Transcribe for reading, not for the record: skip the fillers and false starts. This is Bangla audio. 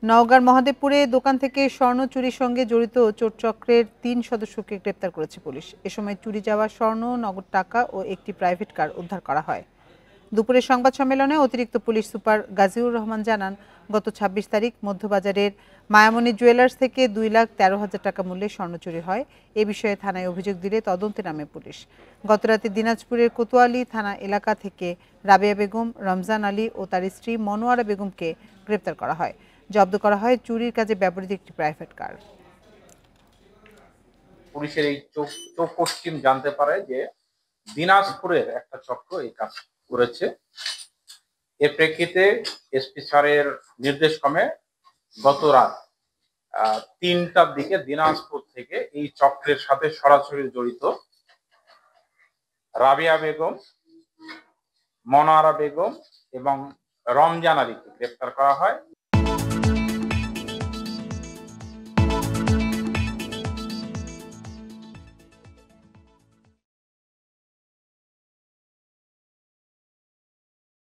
নওগাঁর মহাদেবপুরে দোকান থেকে স্বর্ণ চুরির সঙ্গে জড়িত চোর চক্রের ৩ সদস্যকে গ্রেপ্তার করেছে পুলিশ। এ সময় চুরি যাওয়া স্বর্ণ, নগদ টাকা ও একটি প্রাইভেট কার উদ্ধার করা হয়। দুপুরে সংবাদ সম্মেলনে অতিরিক্ত পুলিশ সুপার গাজীউর রহমান জানান, গত ২৬ তারিখ মধ্যবাজারের মায়ামণি জুয়েলার্স থেকে ২,১৩,০০০ টাকা মূল্যের স্বর্ণ চুরি হয়। এ বিষয়ে থানায় অভিযোগ দিলে তদন্তে নামে পুলিশ। গতরাতে দিনাজপুরের কোতোয়ালি থানা এলাকা থেকে রাবেয়া বেগম, রমজান আলী ও তার স্ত্রী মনোয়ারা বেগমকে গ্রেপ্তার করা হয়। জব্দ করা হয় চুরির কাজে ব্যবহৃত একটি প্রাইভেট কার। পুলিশের এই চৌকস টিম জানতে পারে যে দিনাজপুরের একটা চক্র এই কাজ করেছে। এর প্রেক্ষিতে এসপি স্যারের নির্দেশ ক্রমে গত রাত ৩টার দিকে দিনাজপুর থেকে এই চক্রের সাথে সরাসরি জড়িত রাবিয়া বেগম, মনোয়ারা বেগম এবং রমজান আলীকে গ্রেপ্তার করা হয়।